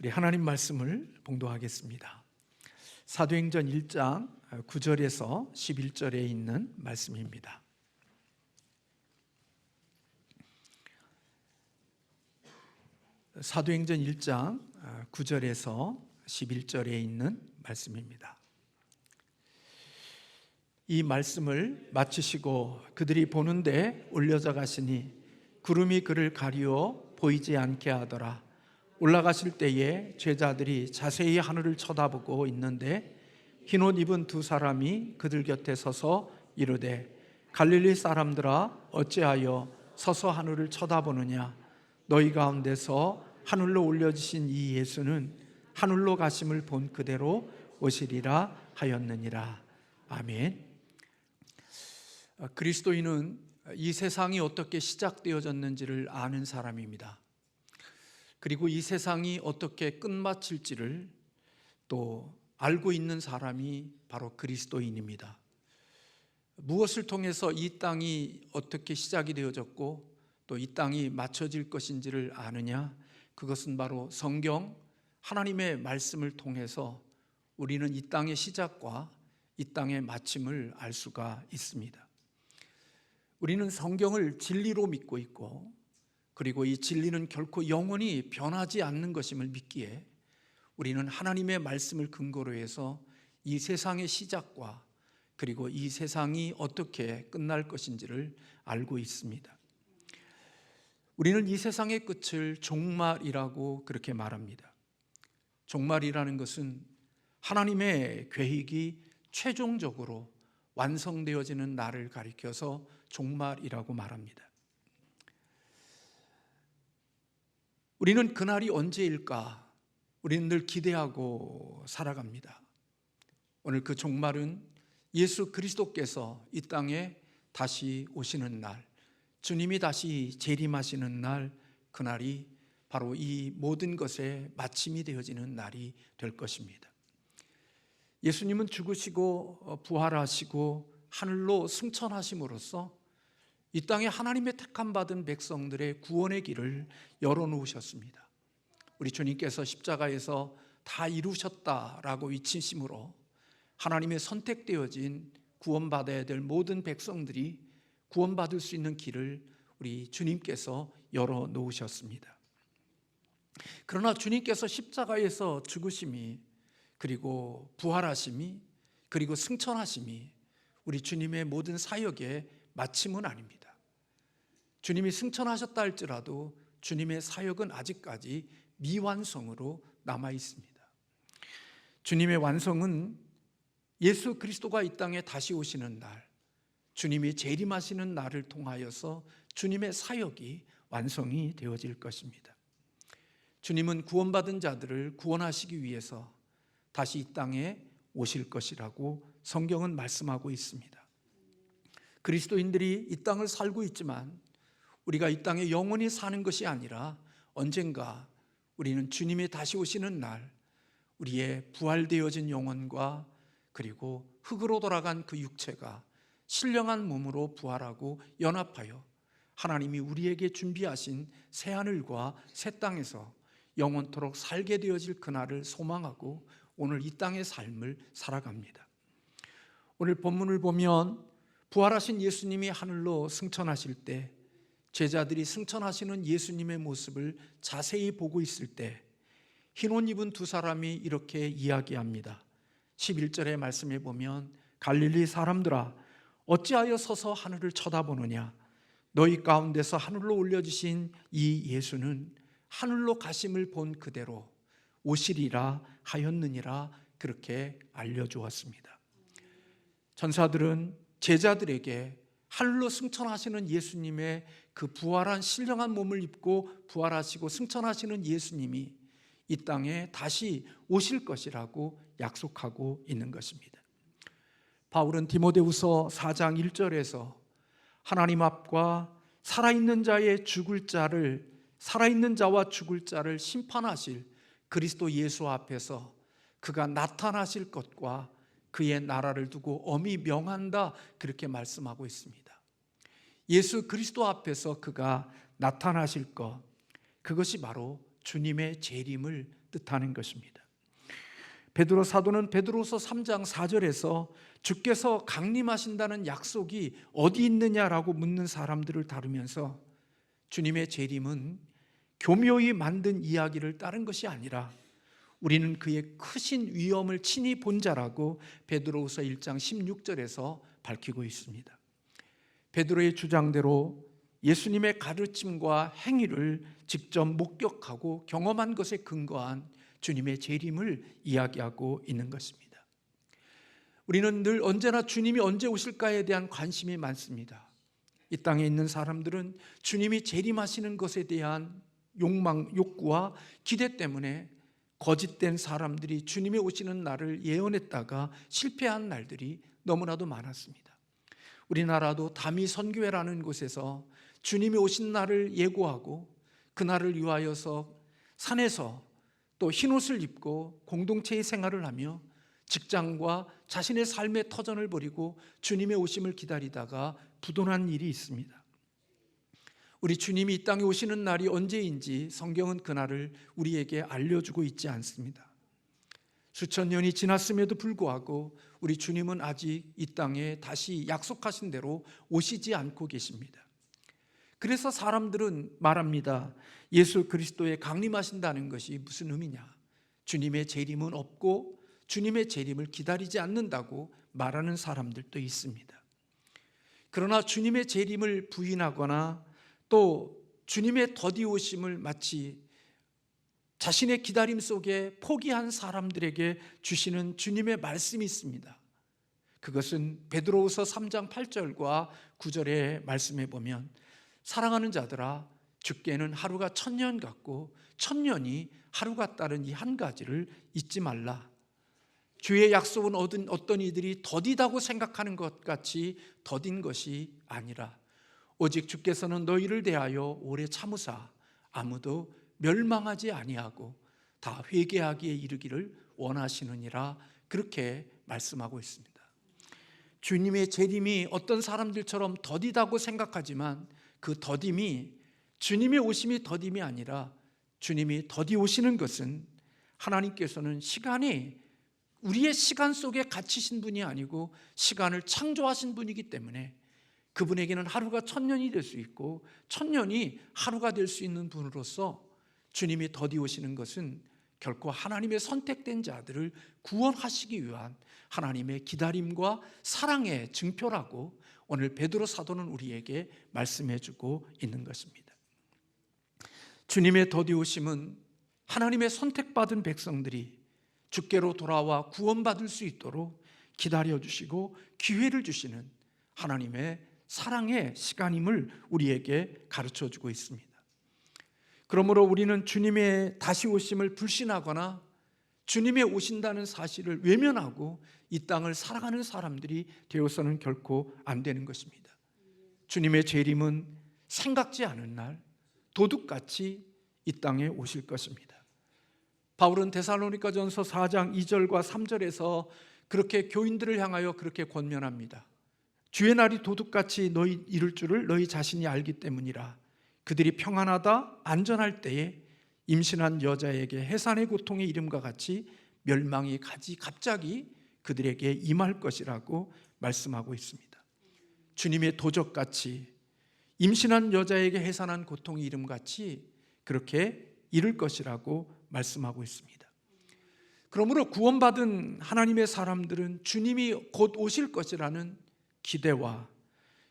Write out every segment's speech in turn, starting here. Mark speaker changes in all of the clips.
Speaker 1: 우리 하나님 말씀을 봉독하겠습니다. 사도행전 1장 9절에서 11절에 있는 말씀입니다. 사도행전 1장 9절에서 11절에 있는 말씀입니다. 이 말씀을 마치시고 그들이 보는데 올려져 가시니 구름이 그를 가리워 보이지 않게 하더라. 올라가실 때에 제자들이 자세히 하늘을 쳐다보고 있는데 흰옷 입은 두 사람이 그들 곁에 서서 이르되 갈릴리 사람들아 어찌하여 서서 하늘을 쳐다보느냐. 너희 가운데서 하늘로 올려지신 이 예수는 하늘로 가심을 본 그대로 오시리라 하였느니라. 아멘. 그리스도인은 이 세상이 어떻게 시작되어졌는지를 아는 사람입니다. 그리고 이 세상이 어떻게 끝마칠지를 또 알고 있는 사람이 바로 그리스도인입니다. 무엇을 통해서 이 땅이 어떻게 시작이 되어졌고 또 이 땅이 맞춰질 것인지를 아느냐? 그것은 바로 성경 하나님의 말씀을 통해서 우리는 이 땅의 시작과 이 땅의 마침을 알 수가 있습니다. 우리는 성경을 진리로 믿고 있고 그리고 이 진리는 결코 영원히 변하지 않는 것임을 믿기에 우리는 하나님의 말씀을 근거로 해서 이 세상의 시작과 그리고 이 세상이 어떻게 끝날 것인지를 알고 있습니다. 우리는 이 세상의 끝을 종말이라고 그렇게 말합니다. 종말이라는 것은 하나님의 계획이 최종적으로 완성되어지는 날을 가리켜서 종말이라고 말합니다. 우리는 그날이 언제일까? 우리는 늘 기대하고 살아갑니다. 오늘 그 종말은 예수 그리스도께서 이 땅에 다시 오시는 날, 주님이 다시 재림하시는 날, 그날이 바로 이 모든 것의 마침이 되어지는 날이 될 것입니다. 예수님은 죽으시고 부활하시고 하늘로 승천하심으로써 이 땅에 하나님의 택함받은 백성들의 구원의 길을 열어놓으셨습니다. 우리 주님께서 십자가에서 다 이루셨다라고 외치심으로 하나님의 선택되어진 구원받아야 될 모든 백성들이 구원받을 수 있는 길을 우리 주님께서 열어놓으셨습니다. 그러나 주님께서 십자가에서 죽으심이 그리고 부활하심이 그리고 승천하심이 우리 주님의 모든 사역의 마침은 아닙니다. 주님이 승천하셨다 할지라도 주님의 사역은 아직까지 미완성으로 남아 있습니다. 주님의 완성은 예수 그리스도가 이 땅에 다시 오시는 날, 주님이 재림하시는 날을 통하여서 주님의 사역이 완성이 되어질 것입니다. 주님은 구원받은 자들을 구원하시기 위해서 다시 이 땅에 오실 것이라고 성경은 말씀하고 있습니다. 그리스도인들이 이 땅을 살고 있지만 우리가 이 땅에 영원히 사는 것이 아니라 언젠가 우리는 주님이 다시 오시는 날 우리의 부활되어진 영혼과 그리고 흙으로 돌아간 그 육체가 신령한 몸으로 부활하고 연합하여 하나님이 우리에게 준비하신 새하늘과 새 땅에서 영원토록 살게 되어질 그날을 소망하고 오늘 이 땅의 삶을 살아갑니다. 오늘 본문을 보면 부활하신 예수님이 하늘로 승천하실 때 제자들이 승천하시는 예수님의 모습을 자세히 보고 있을 때 흰옷 입은 두 사람이 이렇게 이야기합니다. 11절의 말씀에 보면 갈릴리 사람들아 어찌하여 서서 하늘을 쳐다보느냐. 너희 가운데서 하늘로 올려주신 이 예수는 하늘로 가심을 본 그대로 오시리라 하였느니라 그렇게 알려주었습니다. 전사들은 제자들에게 하늘로 승천하시는 예수님의 그 부활한 신령한 몸을 입고 부활하시고 승천하시는 예수님이 이 땅에 다시 오실 것이라고 약속하고 있는 것입니다. 바울은 디모데후서 4장 1절에서 하나님 앞과 살아있는 자와 죽을 자를 심판하실 그리스도 예수 앞에서 그가 나타나실 것과 그의 나라를 두고 엄히 명한다 그렇게 말씀하고 있습니다. 예수 그리스도 앞에서 그가 나타나실 것, 그것이 바로 주님의 재림을 뜻하는 것입니다. 베드로 사도는 베드로서 3장 4절에서 주께서 강림하신다는 약속이 어디 있느냐라고 묻는 사람들을 다루면서 주님의 재림은 교묘히 만든 이야기를 따른 것이 아니라 우리는 그의 크신 위엄을 친히 본 자라고 베드로후서 1장 16절에서 밝히고 있습니다. 베드로의 주장대로 예수님의 가르침과 행위를 직접 목격하고 경험한 것에 근거한 주님의 재림을 이야기하고 있는 것입니다. 우리는 늘 언제나 주님이 언제 오실까에 대한 관심이 많습니다. 이 땅에 있는 사람들은 주님이 재림하시는 것에 대한 욕구와 기대 때문에 거짓된 사람들이 주님이 오시는 날을 예언했다가 실패한 날들이 너무나도 많았습니다. 우리나라도 다미 선교회라는 곳에서 주님이 오신 날을 예고하고 그날을 위하여서 산에서 또 흰옷을 입고 공동체의 생활을 하며 직장과 자신의 삶의 터전을 버리고 주님의 오심을 기다리다가 부도난 일이 있습니다. 우리 주님이 이 땅에 오시는 날이 언제인지 성경은 그날을 우리에게 알려주고 있지 않습니다. 수천 년이 지났음에도 불구하고 우리 주님은 아직 이 땅에 다시 약속하신 대로 오시지 않고 계십니다. 그래서 사람들은 말합니다. 예수 그리스도의 강림하신다는 것이 무슨 의미냐? 주님의 재림은 없고 주님의 재림을 기다리지 않는다고 말하는 사람들도 있습니다. 그러나 주님의 재림을 부인하거나 또 주님의 더디 오심을 마치 자신의 기다림 속에 포기한 사람들에게 주시는 주님의 말씀이 있습니다. 그것은 베드로후서 3장 8절과 9절의 말씀에 보면 사랑하는 자들아 주께는 하루가 1000년 같고 1000년이 하루 같다는 이 한 가지를 잊지 말라. 주의 약속은 어떤 이들이 더디다고 생각하는 것 같이 더딘 것이 아니라 오직 주께서는 너희를 대하여 오래 참으사 아무도 멸망하지 아니하고 다 회개하기에 이르기를 원하시느니라 그렇게 말씀하고 있습니다. 주님의 재림이 어떤 사람들처럼 더디다고 생각하지만 그 더딤이 주님의 오심이 더딤이 아니라 주님이 더디 오시는 것은 하나님께서는 시간이 우리의 시간 속에 갇히신 분이 아니고 시간을 창조하신 분이기 때문에 그분에게는 하루가 1000년이 될 수 있고 1000년이 하루가 될 수 있는 분으로서 주님이 더디 오시는 것은 결코 하나님의 선택된 자들을 구원하시기 위한 하나님의 기다림과 사랑의 증표라고 오늘 베드로 사도는 우리에게 말씀해 주고 있는 것입니다. 주님의 더디 오심은 하나님의 선택받은 백성들이 주께로 돌아와 구원받을 수 있도록 기다려주시고 기회를 주시는 하나님의 사랑의 시간임을 우리에게 가르쳐주고 있습니다. 그러므로 우리는 주님의 다시 오심을 불신하거나 주님의 오신다는 사실을 외면하고 이 땅을 살아가는 사람들이 되어서는 결코 안 되는 것입니다. 주님의 재림은 생각지 않은 날 도둑같이 이 땅에 오실 것입니다. 바울은 데살로니가전서 4장 2절과 3절에서 그렇게 교인들을 향하여 그렇게 권면합니다. 주의 날이 도둑같이 너희 이룰 줄을 너희 자신이 알기 때문이라. 그들이 평안하다 안전할 때에 임신한 여자에게 해산의 고통의 이름과 같이 멸망이 갑자기 그들에게 임할 것이라고 말씀하고 있습니다. 주님의 도적같이 임신한 여자에게 해산한 고통의 이름같이 그렇게 이를 것이라고 말씀하고 있습니다. 그러므로 구원받은 하나님의 사람들은 주님이 곧 오실 것이라는 기대와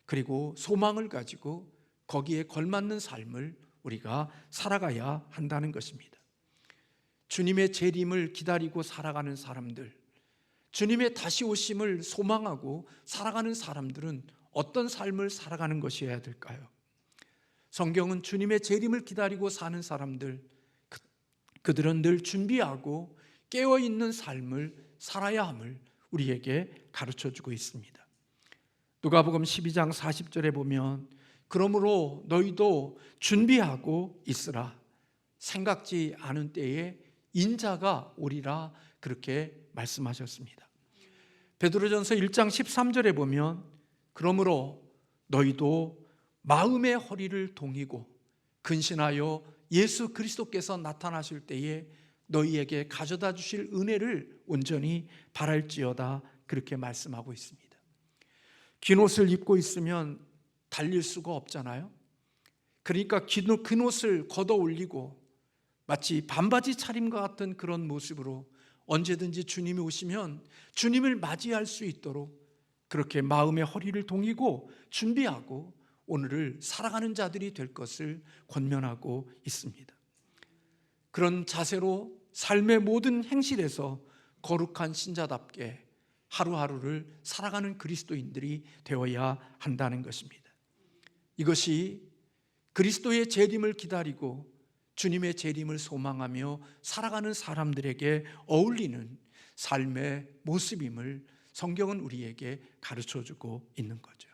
Speaker 1: 그리고 소망을 가지고 거기에 걸맞는 삶을 우리가 살아가야 한다는 것입니다. 주님의 재림을 기다리고 살아가는 사람들, 주님의 다시 오심을 소망하고 살아가는 사람들은 어떤 삶을 살아가는 것이어야 될까요? 성경은 주님의 재림을 기다리고 사는 사람들, 그들은 늘 준비하고 깨어있는 삶을 살아야 함을 우리에게 가르쳐주고 있습니다. 누가복음 12장 40절에 보면 그러므로 너희도 준비하고 있으라. 생각지 않은 때에 인자가 오리라 그렇게 말씀하셨습니다. 베드로전서 1장 13절에 보면 그러므로 너희도 마음의 허리를 동이고 근신하여 예수 그리스도께서 나타나실 때에 너희에게 가져다 주실 은혜를 온전히 바랄지어다, 그렇게 말씀하고 있습니다. 긴 옷을 입고 있으면 달릴 수가 없잖아요. 그러니까 긴 옷을 걷어 올리고 마치 반바지 차림과 같은 그런 모습으로 언제든지 주님이 오시면 주님을 맞이할 수 있도록 그렇게 마음의 허리를 동이고 준비하고 오늘을 살아가는 자들이 될 것을 권면하고 있습니다. 그런 자세로 삶의 모든 행실에서 거룩한 신자답게 하루하루를 살아가는 그리스도인들이 되어야 한다는 것입니다. 이것이 그리스도의 재림을 기다리고 주님의 재림을 소망하며 살아가는 사람들에게 어울리는 삶의 모습임을 성경은 우리에게 가르쳐주고 있는 거죠.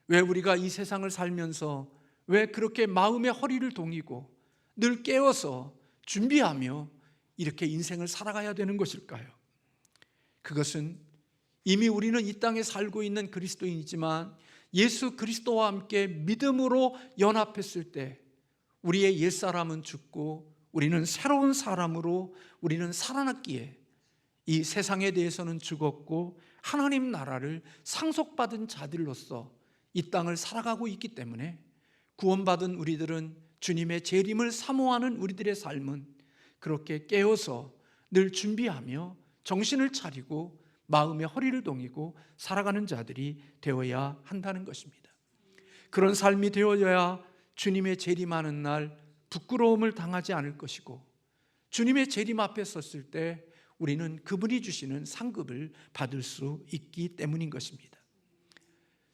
Speaker 1: 왜 우리가 이 세상을 살면서 왜 그렇게 마음의 허리를 동이고 늘 깨어서 준비하며 이렇게 인생을 살아가야 되는 것일까요? 그것은 이미 우리는 이 땅에 살고 있는 그리스도인이지만 예수 그리스도와 함께 믿음으로 연합했을 때 우리의 옛사람은 죽고 우리는 새로운 사람으로 우리는 살아났기에 이 세상에 대해서는 죽었고 하나님 나라를 상속받은 자들로서 이 땅을 살아가고 있기 때문에 구원받은 우리들은 주님의 재림을 사모하는 우리들의 삶은 그렇게 깨어서 늘 준비하며 정신을 차리고 마음의 허리를 동이고 살아가는 자들이 되어야 한다는 것입니다. 그런 삶이 되어야 주님의 재림하는 날 부끄러움을 당하지 않을 것이고 주님의 재림 앞에 섰을 때 우리는 그분이 주시는 상급을 받을 수 있기 때문인 것입니다.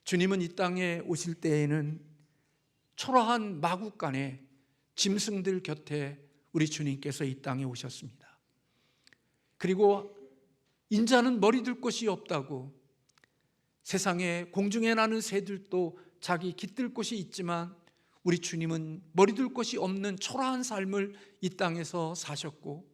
Speaker 1: 주님은 이 땅에 오실 때에는 초라한 마구간에 짐승들 곁에 우리 주님께서 이 땅에 오셨습니다. 그리고 인자는 머리 둘 곳이 없다고 세상에 공중에 나는 새들도 자기 깃들 곳이 있지만 우리 주님은 머리 둘 곳이 없는 초라한 삶을 이 땅에서 사셨고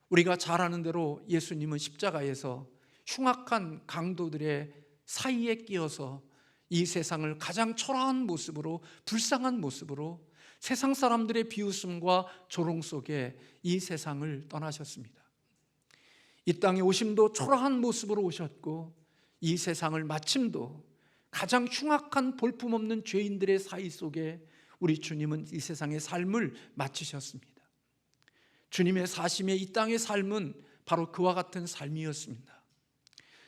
Speaker 1: 우리가 잘 아는 대로 예수님은 십자가에서 흉악한 강도들의 사이에 끼어서 이 세상을 가장 초라한 모습으로 불쌍한 모습으로 세상 사람들의 비웃음과 조롱 속에 이 세상을 떠나셨습니다. 이 땅에 오심도 초라한 모습으로 오셨고 이 세상을 마침도 가장 흉악한 볼품없는 죄인들의 사이 속에 우리 주님은 이 세상의 삶을 마치셨습니다. 주님의 사심의 이 땅의 삶은 바로 그와 같은 삶이었습니다.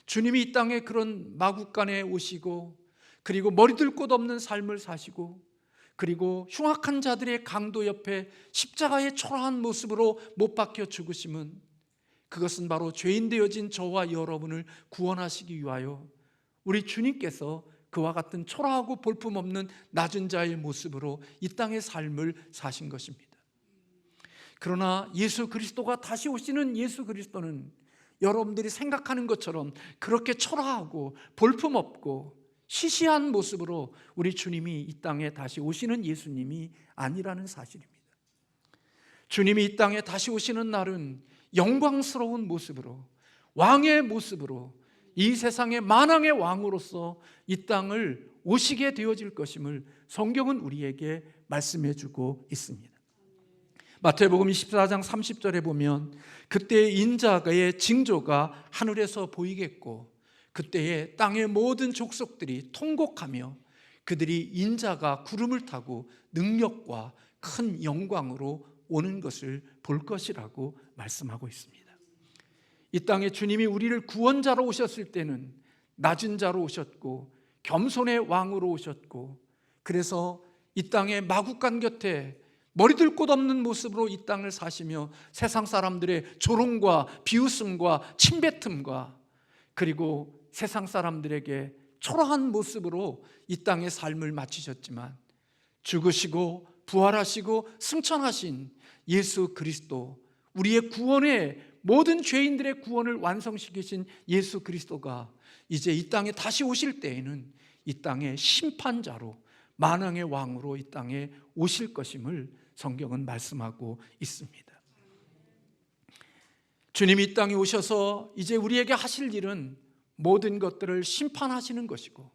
Speaker 1: 주님이 이 땅에 그런 마구간에 오시고 그리고 머리들 곳 없는 삶을 사시고 그리고 흉악한 자들의 강도 옆에 십자가의 초라한 모습으로 못 박혀 죽으심은 그것은 바로 죄인 되어진 저와 여러분을 구원하시기 위하여 우리 주님께서 그와 같은 초라하고 볼품없는 낮은 자의 모습으로 이 땅의 삶을 사신 것입니다. 그러나 예수 그리스도가 다시 오시는 예수 그리스도는 여러분들이 생각하는 것처럼 그렇게 초라하고 볼품없고 시시한 모습으로 우리 주님이 이 땅에 다시 오시는 예수님이 아니라는 사실입니다. 주님이 이 땅에 다시 오시는 날은 영광스러운 모습으로 왕의 모습으로 이 세상의 만왕의 왕으로서 이 땅을 오시게 되어질 것임을 성경은 우리에게 말씀해 주고 있습니다. 마태복음 24장 30절에 보면 그때의 인자의 징조가 하늘에서 보이겠고 그때에 땅의 모든 족속들이 통곡하며 그들이 인자가 구름을 타고 능력과 큰 영광으로 오는 것을 볼 것이라고 말씀하고 있습니다. 이 땅에 주님이 우리를 구원자로 오셨을 때는 낮은 자로 오셨고 겸손의 왕으로 오셨고 그래서 이 땅의 마구간 곁에 머리들 곳 없는 모습으로 이 땅을 사시며 세상 사람들의 조롱과 비웃음과 침뱉음과 그리고 세상 사람들에게 초라한 모습으로 이 땅의 삶을 마치셨지만 죽으시고 부활하시고 승천하신 예수 그리스도, 우리의 구원의 모든 죄인들의 구원을 완성시키신 예수 그리스도가 이제 이 땅에 다시 오실 때에는 이 땅의 심판자로 만왕의 왕으로 이 땅에 오실 것임을 성경은 말씀하고 있습니다. 주님이 이 땅에 오셔서 이제 우리에게 하실 일은 모든 것들을 심판하시는 것이고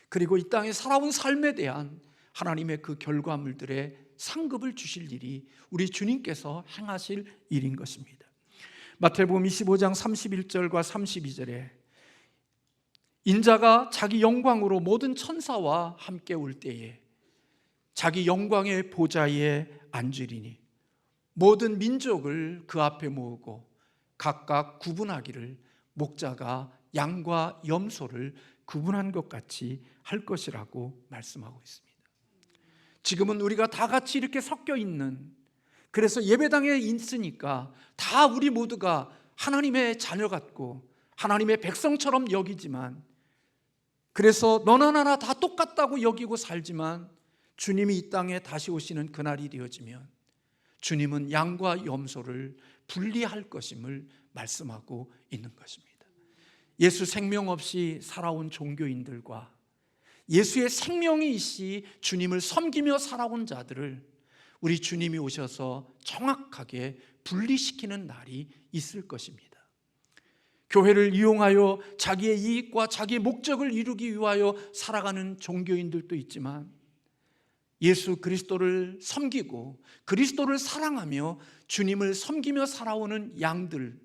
Speaker 1: 그리고 이 땅에 살아온 삶에 대한 하나님의 그 결과물들의 상급을 주실 일이 우리 주님께서 행하실 일인 것입니다. 마태복음 25장 31절과 32절에 인자가 자기 영광으로 모든 천사와 함께 올 때에 자기 영광의 보좌에 앉으리니 모든 민족을 그 앞에 모으고 각각 구분하기를 목자가 양과 염소를 구분한 것 같이 할 것이라고 말씀하고 있습니다. 지금은 우리가 다 같이 이렇게 섞여 있는, 그래서 예배당에 있으니까 다 우리 모두가 하나님의 자녀 같고 하나님의 백성처럼 여기지만, 그래서 너나 나나 다 똑같다고 여기고 살지만 주님이 이 땅에 다시 오시는 그날이 되어지면 주님은 양과 염소를 분리할 것임을 말씀하고 있는 것입니다. 예수 생명 없이 살아온 종교인들과 예수의 생명이 있이 주님을 섬기며 살아온 자들을 우리 주님이 오셔서 정확하게 분리시키는 날이 있을 것입니다. 교회를 이용하여 자기의 이익과 자기의 목적을 이루기 위하여 살아가는 종교인들도 있지만, 예수 그리스도를 섬기고 그리스도를 사랑하며 주님을 섬기며 살아오는 양들,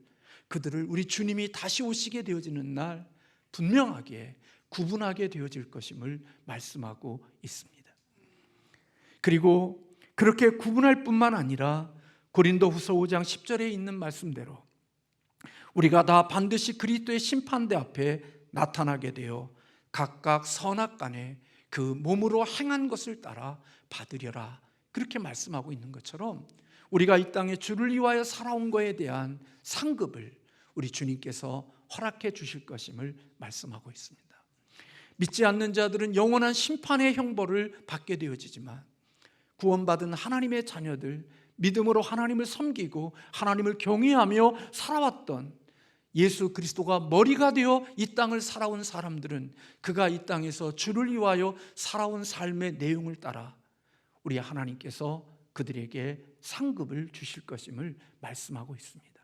Speaker 1: 그들을 우리 주님이 다시 오시게 되어지는 날 분명하게 구분하게 되어질 것임을 말씀하고 있습니다. 그리고 그렇게 구분할 뿐만 아니라 고린도후서 5장 10절에 있는 말씀대로 우리가 다 반드시 그리스도의 심판대 앞에 나타나게 되어 각각 선악간에 그 몸으로 행한 것을 따라 받으려라, 그렇게 말씀하고 있는 것처럼 우리가 이 땅에 주를 위하여 살아온 것에 대한 상급을 우리 주님께서 허락해 주실 것임을 말씀하고 있습니다. 믿지 않는 자들은 영원한 심판의 형벌을 받게 되어지지만, 구원받은 하나님의 자녀들, 믿음으로 하나님을 섬기고 하나님을 경외하며 살아왔던 예수 그리스도가 머리가 되어 이 땅을 살아온 사람들은 그가 이 땅에서 주를 위하여 살아온 삶의 내용을 따라 우리 하나님께서 그들에게 상급을 주실 것임을 말씀하고 있습니다.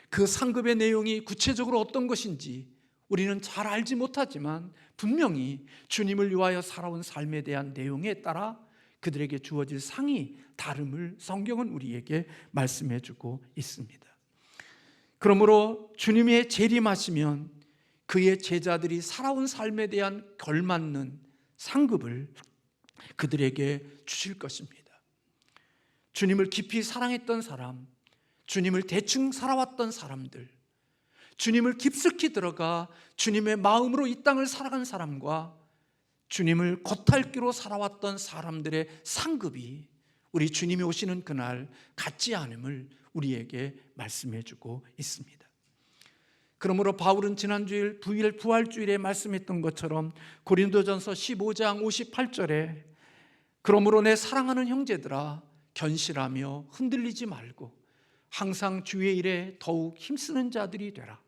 Speaker 1: 그 상급의 내용이 구체적으로 어떤 것인지 우리는 잘 알지 못하지만 분명히 주님을 위하여 살아온 삶에 대한 내용에 따라 그들에게 주어질 상이 다름을 성경은 우리에게 말씀해 주고 있습니다. 그러므로 주님의 재림하시면 그의 제자들이 살아온 삶에 대한 걸맞는 상급을 그들에게 주실 것입니다. 주님을 깊이 사랑했던 사람, 주님을 대충 살아왔던 사람들, 주님을 깊숙이 들어가 주님의 마음으로 이 땅을 살아간 사람과 주님을 겉핥기로 살아왔던 사람들의 상급이 우리 주님이 오시는 그날 같지 않음을 우리에게 말씀해 주고 있습니다. 그러므로 바울은 지난주일 부활주일에 말씀했던 것처럼 고린도전서 15장 58절에 그러므로 내 사랑하는 형제들아 견실하며 흔들리지 말고 항상 주의 일에 더욱 힘쓰는 자들이 되라.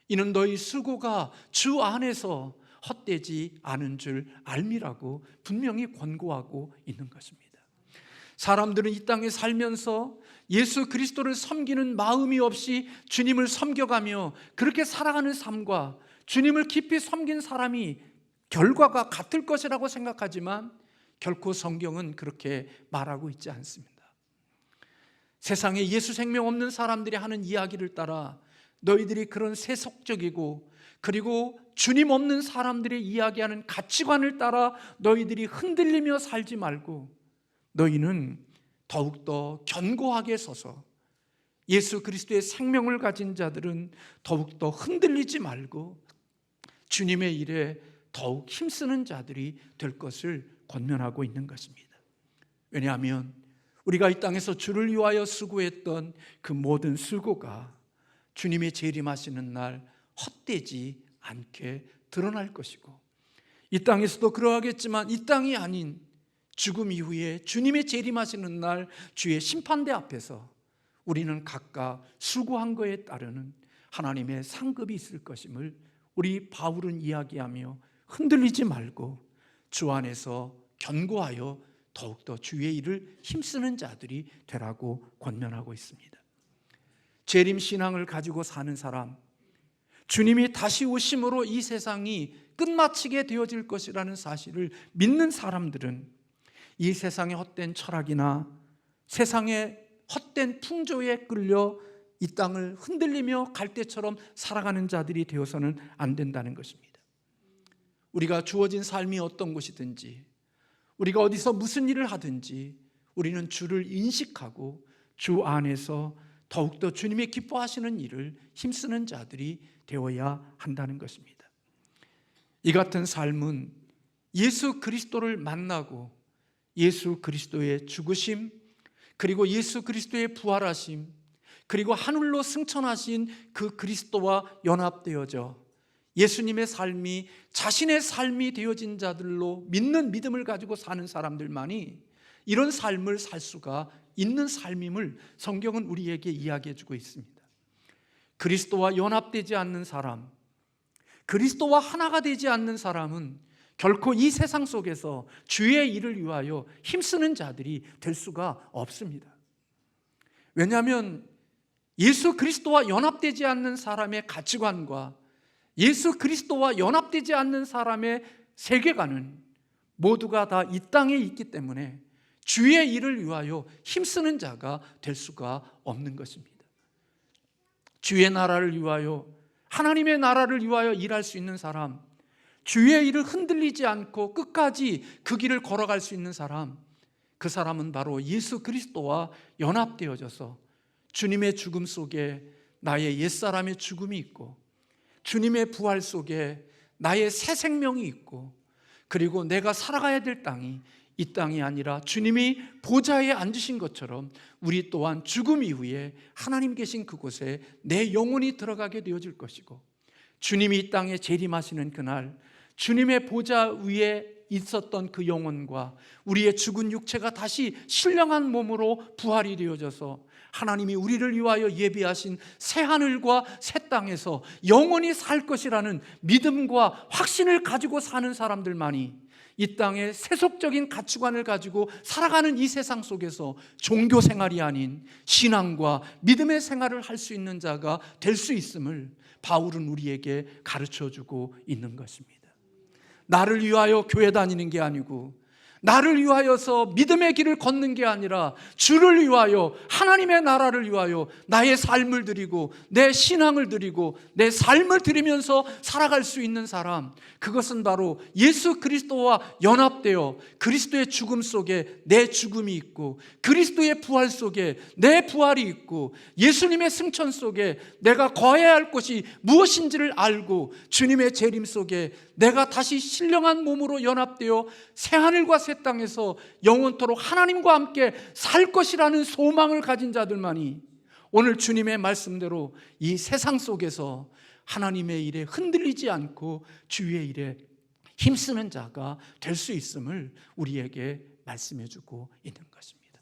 Speaker 1: 이는 너희 수고가 주 안에서 헛되지 않은 줄 알미라고 분명히 권고하고 있는 것입니다. 사람들은 이 땅에 살면서 예수 그리스도를 섬기는 마음이 없이 주님을 섬겨가며 그렇게 살아가는 삶과 주님을 깊이 섬긴 사람이 결과가 같을 것이라고 생각하지만 결코 성경은 그렇게 말하고 있지 않습니다. 세상에 예수 생명 없는 사람들이 하는 이야기를 따라 너희들이 그런 세속적이고 그리고 주님 없는 사람들이 이야기하는 가치관을 따라 너희들이 흔들리며 살지 말고 너희는 더욱더 견고하게 서서 예수 그리스도의 생명을 가진 자들은 더욱더 흔들리지 말고 주님의 일에 더욱 힘쓰는 자들이 될 것을 권면하고 있는 것입니다. 왜냐하면 우리가 이 땅에서 주를 위하여 수고했던 그 모든 수고가 주님의 재림하시는 날 헛되지 않게 드러날 것이고, 이 땅에서도 그러하겠지만 이 땅이 아닌 죽음 이후에 주님의 재림하시는 날 주의 심판대 앞에서 우리는 각각 수고한 것에 따르는 하나님의 상급이 있을 것임을 우리 바울은 이야기하며 흔들리지 말고 주 안에서 견고하여 더욱더 주의 일을 힘쓰는 자들이 되라고 권면하고 있습니다. 재림 신앙을 가지고 사는 사람, 주님이 다시 오심으로 이 세상이 끝마치게 되어질 것이라는 사실을 믿는 사람들은 이 세상의 헛된 철학이나 세상의 헛된 풍조에 끌려 이 땅을 흔들리며 갈대처럼 살아가는 자들이 되어서는 안 된다는 것입니다. 우리가 주어진 삶이 어떤 것이든지, 우리가 어디서 무슨 일을 하든지 우리는 주를 인식하고 주 안에서 더욱더 주님이 기뻐하시는 일을 힘쓰는 자들이 되어야 한다는 것입니다. 이 같은 삶은 예수 그리스도를 만나고 예수 그리스도의 죽으심, 그리고 예수 그리스도의 부활하심, 그리고 하늘로 승천하신 그 그리스도와 연합되어져 예수님의 삶이 자신의 삶이 되어진 자들로 믿는 믿음을 가지고 사는 사람들만이 이런 삶을 살 수가 있는 삶임을 성경은 우리에게 이야기해 주고 있습니다. 그리스도와 연합되지 않는 사람, 그리스도와 하나가 되지 않는 사람은 결코 이 세상 속에서 주의 일을 위하여 힘쓰는 자들이 될 수가 없습니다. 왜냐하면 예수 그리스도와 연합되지 않는 사람의 가치관과 예수 그리스도와 연합되지 않는 사람의 세계관은 모두가 다 이 땅에 있기 때문에 주의 일을 위하여 힘쓰는 자가 될 수가 없는 것입니다. 주의 나라를 위하여, 하나님의 나라를 위하여 일할 수 있는 사람, 주의 일을 흔들리지 않고 끝까지 그 길을 걸어갈 수 있는 사람, 그 사람은 바로 예수 그리스도와 연합되어져서 주님의 죽음 속에 나의 옛사람의 죽음이 있고 주님의 부활 속에 나의 새 생명이 있고, 그리고 내가 살아가야 될 땅이 이 땅이 아니라 주님이 보좌에 앉으신 것처럼 우리 또한 죽음 이후에 하나님 계신 그곳에 내 영혼이 들어가게 되어질 것이고, 주님이 이 땅에 재림하시는 그날 주님의 보좌 위에 있었던 그 영혼과 우리의 죽은 육체가 다시 신령한 몸으로 부활이 되어져서 하나님이 우리를 위하여 예비하신 새 하늘과 새 땅에서 영원히 살 것이라는 믿음과 확신을 가지고 사는 사람들만이 이 땅의 세속적인 가치관을 가지고 살아가는 이 세상 속에서 종교 생활이 아닌 신앙과 믿음의 생활을 할 수 있는 자가 될 수 있음을 바울은 우리에게 가르쳐주고 있는 것입니다. 나를 위하여 교회 다니는 게 아니고, 나를 위하여서 믿음의 길을 걷는 게 아니라 주를 위하여, 하나님의 나라를 위하여 나의 삶을 드리고 내 신앙을 드리고 내 삶을 드리면서 살아갈 수 있는 사람, 그것은 바로 예수 그리스도와 연합되어 그리스도의 죽음 속에 내 죽음이 있고 그리스도의 부활 속에 내 부활이 있고 예수님의 승천 속에 내가 거해야 할 것이 무엇인지를 알고 주님의 재림 속에 내가 다시 신령한 몸으로 연합되어 새하늘과 새 땅에서 영원토록 하나님과 함께 살 것이라는 소망을 가진 자들만이 오늘 주님의 말씀대로 이 세상 속에서 하나님의 일에 흔들리지 않고 주의 일에 힘쓰는 자가 될 수 있음을 우리에게 말씀해 주고 있는 것입니다.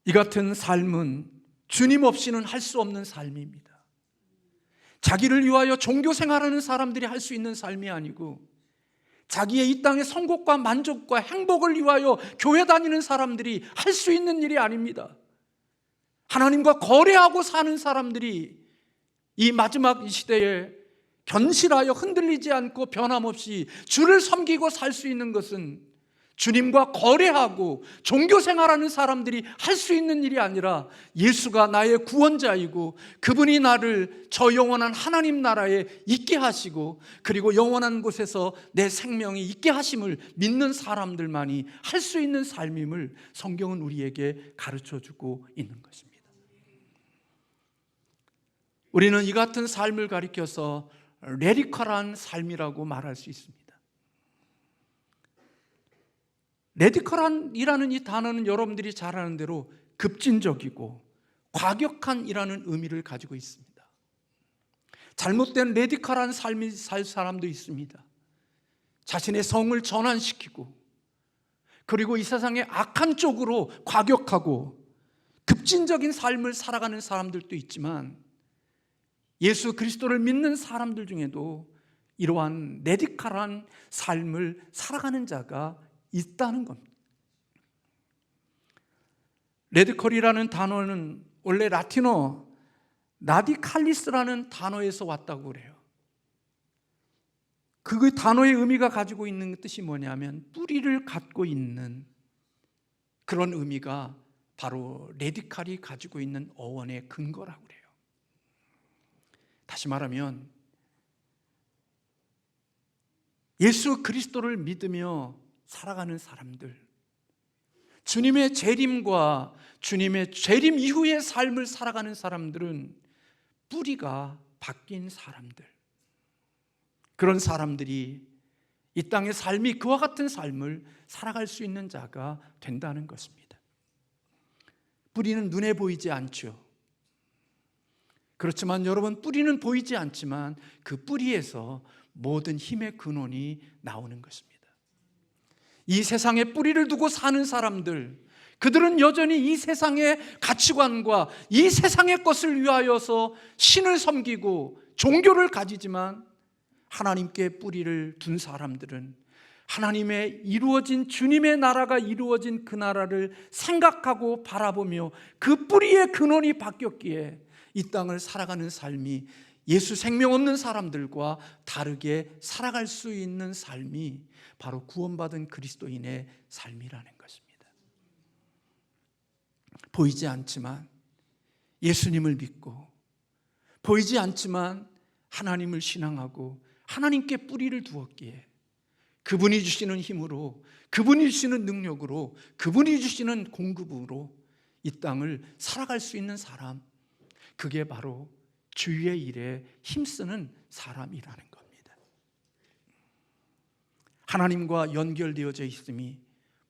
Speaker 1: 이 같은 삶은 주님 없이는 할 수 없는 삶입니다. 자기를 위하여 종교 생활하는 사람들이 할 수 있는 삶이 아니고, 자기의 이 땅의 성공과 만족과 행복을 위하여 교회 다니는 사람들이 할 수 있는 일이 아닙니다. 하나님과 거래하고 사는 사람들이 이 마지막 시대에 견실하여 흔들리지 않고 변함없이 주를 섬기고 살 수 있는 것은 주님과 거래하고 종교 생활하는 사람들이 할 수 있는 일이 아니라 예수가 나의 구원자이고 그분이 나를 저 영원한 하나님 나라에 있게 하시고 그리고 영원한 곳에서 내 생명이 있게 하심을 믿는 사람들만이 할 수 있는 삶임을 성경은 우리에게 가르쳐주고 있는 것입니다. 우리는 이 같은 삶을 가리켜서 레디컬한 삶이라고 말할 수 있습니다. 레디컬한이라는 이 단어는 여러분들이 잘 아는 대로 급진적이고 과격한이라는 의미를 가지고 있습니다. 잘못된 레디컬한 삶을 살 사람도 있습니다. 자신의 성을 전환시키고 그리고 이 세상의 악한 쪽으로 과격하고 급진적인 삶을 살아가는 사람들도 있지만, 예수 그리스도를 믿는 사람들 중에도 이러한 레디컬한 삶을 살아가는 자가 있다는 겁니다. 레디컬이라는 단어는 원래 라틴어 라디칼리스라는 단어에서 왔다고 그래요. 그 단어의 의미가 가지고 있는 뜻이 뭐냐면 뿌리를 갖고 있는 그런 의미가 바로 레디칼이 가지고 있는 어원의 근거라고 그래요. 다시 말하면 예수 그리스도를 믿으며 살아가는 사람들, 주님의 재림과 주님의 재림 이후의 삶을 살아가는 사람들은 뿌리가 바뀐 사람들, 그런 사람들이 이 땅의 삶이 그와 같은 삶을 살아갈 수 있는 자가 된다는 것입니다. 뿌리는 눈에 보이지 않죠. 그렇지만 여러분, 뿌리는 보이지 않지만 그 뿌리에서 모든 힘의 근원이 나오는 것입니다. 이 세상에 뿌리를 두고 사는 사람들, 그들은 여전히 이 세상의 가치관과 이 세상의 것을 위하여서 신을 섬기고 종교를 가지지만, 하나님께 뿌리를 둔 사람들은 하나님의 이루어진 주님의 나라가 이루어진 그 나라를 생각하고 바라보며 그 뿌리의 근원이 바뀌었기에 이 땅을 살아가는 삶이 예수 생명 없는 사람들과 다르게 살아갈 수 있는 삶이 바로 구원받은 그리스도인의 삶이라는 것입니다. 보이지 않지만 예수님을 믿고, 보이지 않지만 하나님을 신앙하고 하나님께 뿌리를 두었기에 그분이 주시는 힘으로, 그분이 주시는 능력으로, 그분이 주시는 공급으로 이 땅을 살아갈 수 있는 사람, 그게 바로 주의 일에 힘쓰는 사람이라는 겁니다. 하나님과 연결되어져 있음이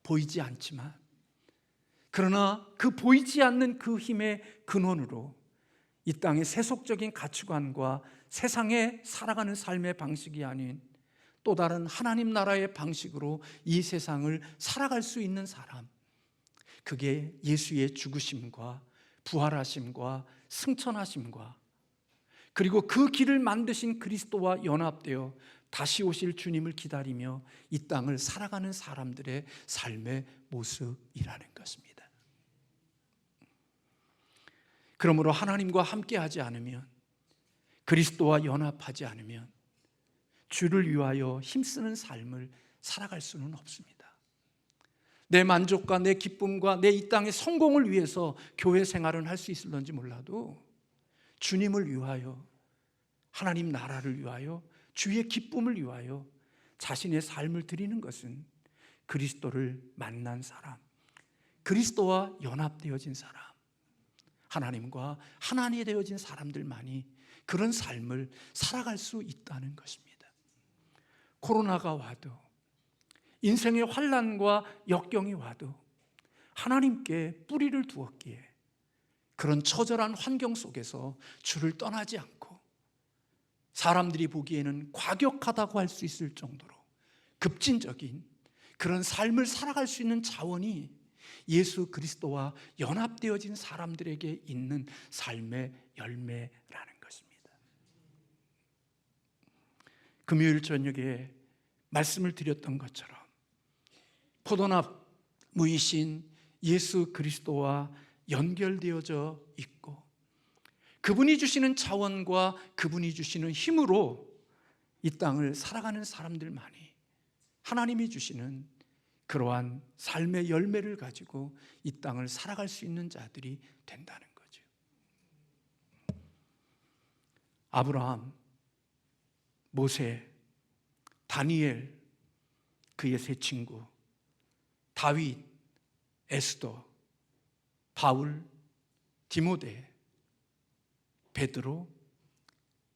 Speaker 1: 보이지 않지만, 그러나 그 보이지 않는 그 힘의 근원으로 이 땅의 세속적인 가치관과 세상에 살아가는 삶의 방식이 아닌 또 다른 하나님 나라의 방식으로 이 세상을 살아갈 수 있는 사람, 그게 예수의 죽으심과 부활하심과 승천하심과 그리고 그 길을 만드신 그리스도와 연합되어 다시 오실 주님을 기다리며 이 땅을 살아가는 사람들의 삶의 모습이라는 것입니다. 그러므로 하나님과 함께하지 않으면, 그리스도와 연합하지 않으면 주를 위하여 힘쓰는 삶을 살아갈 수는 없습니다. 내 만족과 내 기쁨과 내 이 땅의 성공을 위해서 교회 생활은 할 수 있을런지 몰라도 주님을 위하여, 하나님 나라를 위하여, 주의 기쁨을 위하여 자신의 삶을 드리는 것은 그리스도를 만난 사람, 그리스도와 연합되어진 사람, 하나님과 하나님이 되어진 사람들만이 그런 삶을 살아갈 수 있다는 것입니다. 코로나가 와도, 인생의 환난과 역경이 와도 하나님께 뿌리를 두었기에 그런 처절한 환경 속에서 주를 떠나지 않고, 사람들이 보기에는 과격하다고 할 수 있을 정도로 급진적인 그런 삶을 살아갈 수 있는 자원이 예수 그리스도와 연합되어진 사람들에게 있는 삶의 열매라는 것입니다. 금요일 저녁에 말씀을 드렸던 것처럼 포도나무이신 예수 그리스도와 연결되어져 있고, 그분이 주시는 자원과 그분이 주시는 힘으로 이 땅을 살아가는 사람들만이 하나님이 주시는 그러한 삶의 열매를 가지고 이 땅을 살아갈 수 있는 자들이 된다는 거죠. 아브라함, 모세, 다니엘, 그의 세 친구, 다윗, 에스더, 바울, 디모데, 베드로,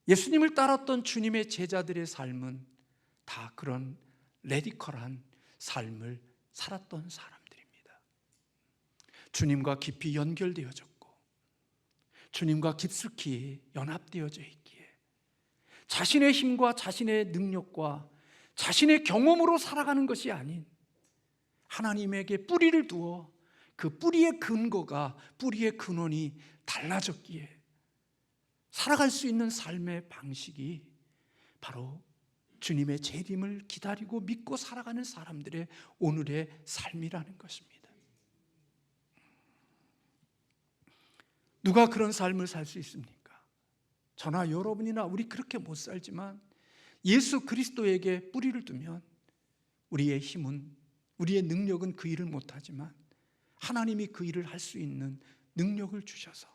Speaker 1: 예수님을 따랐던 주님의 제자들의 삶은 다 그런 레디컬한 삶을 살았던 사람들입니다. 주님과 깊이 연결되어졌고 주님과 깊숙이 연합되어져 있기에 자신의 힘과 자신의 능력과 자신의 경험으로 살아가는 것이 아닌 하나님에게 뿌리를 두어 그 뿌리의 근거가, 뿌리의 근원이 달라졌기에 살아갈 수 있는 삶의 방식이 바로 주님의 재림을 기다리고 믿고 살아가는 사람들의 오늘의 삶이라는 것입니다. 누가 그런 삶을 살 수 있습니까? 저나 여러분이나 우리 그렇게 못 살지만 예수 그리스도에게 뿌리를 두면 우리의 힘은, 우리의 능력은 그 일을 못하지만 하나님이 그 일을 할 수 있는 능력을 주셔서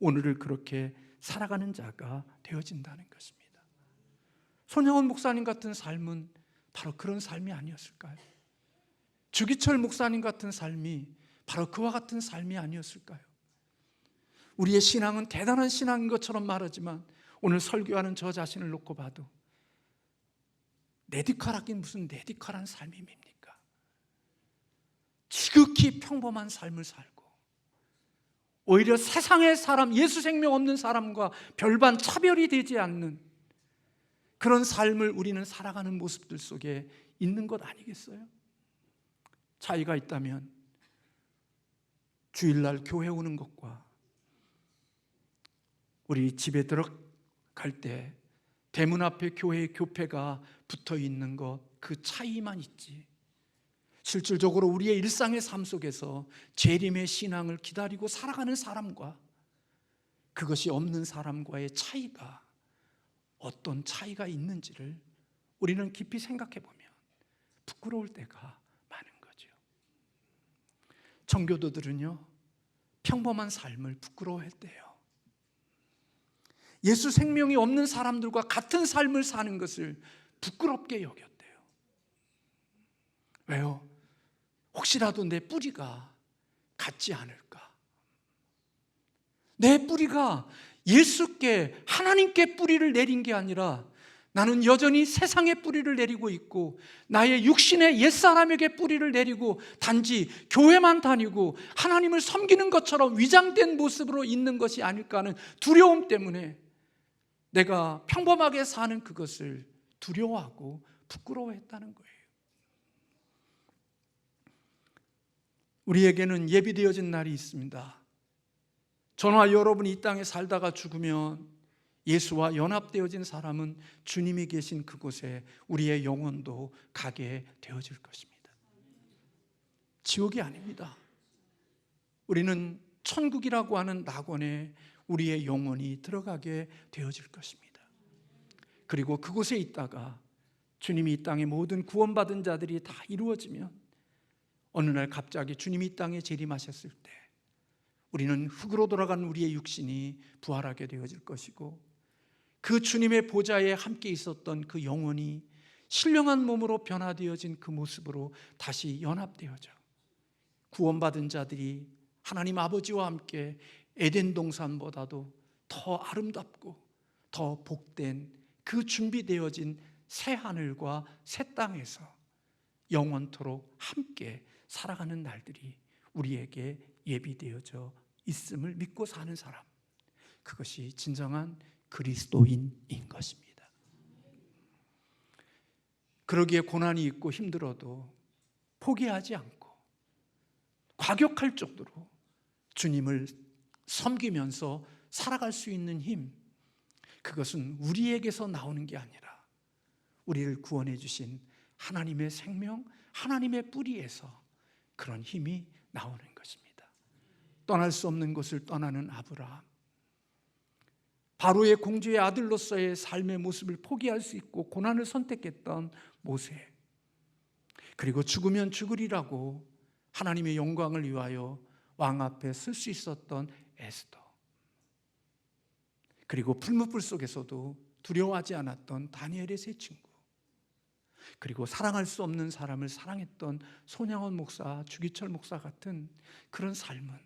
Speaker 1: 오늘을 그렇게 살아가는 자가 되어진다는 것입니다. 손양원 목사님 같은 삶은 바로 그런 삶이 아니었을까요? 주기철 목사님 같은 삶이 바로 그와 같은 삶이 아니었을까요? 우리의 신앙은 대단한 신앙인 것처럼 말하지만 오늘 설교하는 저 자신을 놓고 봐도 레디컬하긴 무슨 레디컬한 삶입니까? 지극히 평범한 삶을 살고 오히려 세상의 사람, 예수 생명 없는 사람과 별반 차별이 되지 않는 그런 삶을 우리는 살아가는 모습들 속에 있는 것 아니겠어요? 차이가 있다면 주일날 교회 오는 것과 우리 집에 들어갈 때 대문 앞에 교회의 교패가 붙어 있는 것, 그 차이만 있지, 실질적으로 우리의 일상의 삶 속에서 재림의 신앙을 기다리고 살아가는 사람과 그것이 없는 사람과의 차이가, 어떤 차이가 있는지를 우리는 깊이 생각해 보면 부끄러울 때가 많은 거죠. 청교도들은요, 평범한 삶을 부끄러워했대요. 예수 생명이 없는 사람들과 같은 삶을 사는 것을 부끄럽게 여겼대요. 왜요? 혹시라도 내 뿌리가 같지 않을까? 내 뿌리가 예수께, 하나님께 뿌리를 내린 게 아니라 나는 여전히 세상에 뿌리를 내리고 있고 나의 육신의 옛사람에게 뿌리를 내리고 단지 교회만 다니고 하나님을 섬기는 것처럼 위장된 모습으로 있는 것이 아닐까 하는 두려움 때문에 내가 평범하게 사는 그것을 두려워하고 부끄러워했다는 거예요. 우리에게는 예비되어진 날이 있습니다. 저와 여러분이 이 땅에 살다가 죽으면 예수와 연합되어진 사람은 주님이 계신 그곳에 우리의 영혼도 가게 되어질 것입니다. 지옥이 아닙니다. 우리는 천국이라고 하는 낙원에 우리의 영혼이 들어가게 되어질 것입니다. 그리고 그곳에 있다가 주님이 이 땅의 모든 구원받은 자들이 다 이루어지면 어느 날 갑자기 주님이 이 땅에 재림하셨을 때 우리는 흙으로 돌아간 우리의 육신이 부활하게 되어질 것이고 그 주님의 보좌에 함께 있었던 그 영혼이 신령한 몸으로 변화되어진 그 모습으로 다시 연합되어져 구원받은 자들이 하나님 아버지와 함께 에덴 동산보다도 더 아름답고 더 복된 그 준비되어진 새 하늘과 새 땅에서 영원토록 함께 살아가는 날들이 우리에게 예비되어져 있음을 믿고 사는 사람, 그것이 진정한 그리스도인인 것입니다. 그러기에 고난이 있고 힘들어도 포기하지 않고 과격할 정도로 주님을 섬기면서 살아갈 수 있는 힘, 그것은 우리에게서 나오는 게 아니라 우리를 구원해 주신 하나님의 생명, 하나님의 뿌리에서 그런 힘이 나오는 것입니다. 떠날 수 없는 곳을 떠나는 아브라함, 바로의 공주의 아들로서의 삶의 모습을 포기할 수 있고 고난을 선택했던 모세, 그리고 죽으면 죽으리라고 하나님의 영광을 위하여 왕 앞에 설 수 있었던 에스더, 그리고 풀무불 속에서도 두려워하지 않았던 다니엘의 세 친구, 그리고 사랑할 수 없는 사람을 사랑했던 손양원 목사, 주기철 목사 같은 그런 삶은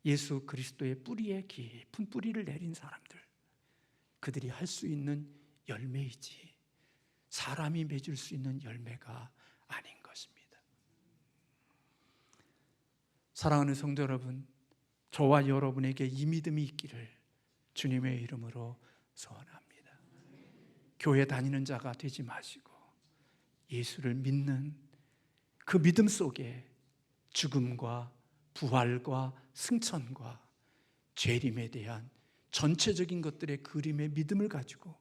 Speaker 1: 예수 그리스도의 뿌리에 깊은 뿌리를 내린 사람들, 그들이 할 수 있는 열매이지 사람이 맺을 수 있는 열매가 아닌 것입니다. 사랑하는 성도 여러분, 저와 여러분에게 이 믿음이 있기를 주님의 이름으로 소원합니다. 교회 다니는 자가 되지 마시고 예수를 믿는 그 믿음 속에 죽음과 부활과 승천과 재림에 대한 전체적인 것들의 그림의 믿음을 가지고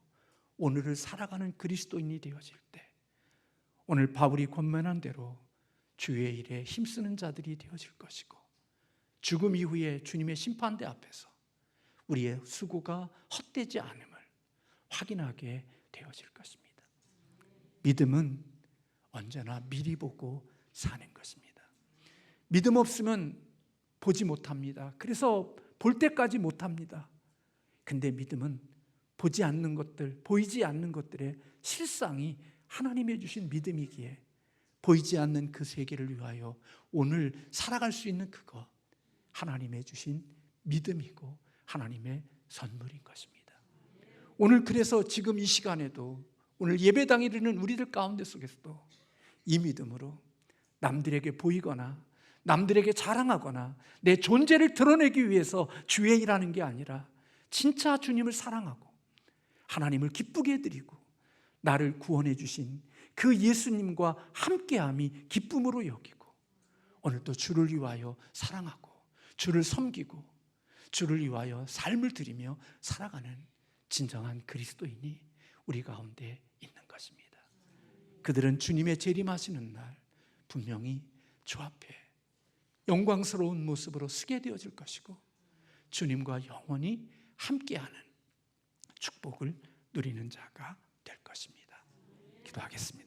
Speaker 1: 오늘을 살아가는 그리스도인이 되어질 때 오늘 바울이 권면한 대로 주의 일에 힘쓰는 자들이 되어질 것이고 죽음 이후에 주님의 심판대 앞에서 우리의 수고가 헛되지 않음을 확인하게 되어질 것입니다. 믿음은 언제나 미리 보고 사는 것입니다. 믿음 없으면 보지 못합니다. 그래서 볼 때까지 못합니다. 근데 믿음은 보지 않는 것들, 보이지 않는 것들의 실상이 하나님이 주신 믿음이기에 보이지 않는 그 세계를 위하여 오늘 살아갈 수 있는 그것, 하나님의 주신 믿음이고 하나님의 선물인 것입니다. 오늘 그래서 지금 이 시간에도 오늘 예배당에 이르는 우리들 가운데 속에서도 이 믿음으로 남들에게 보이거나 남들에게 자랑하거나 내 존재를 드러내기 위해서 주의 일하는 게 아니라 진짜 주님을 사랑하고 하나님을 기쁘게 해드리고 나를 구원해 주신 그 예수님과 함께함이 기쁨으로 여기고 오늘도 주를 위하여 사랑하고 주를 섬기고 주를 위하여 삶을 드리며 살아가는 진정한 그리스도인이 우리 가운데 있는 것입니다. 그들은 주님의 재림하시는 날 분명히 주 앞에 영광스러운 모습으로 서게 되어질 것이고 주님과 영원히 함께하는 축복을 누리는 자가 될 것입니다. 기도하겠습니다.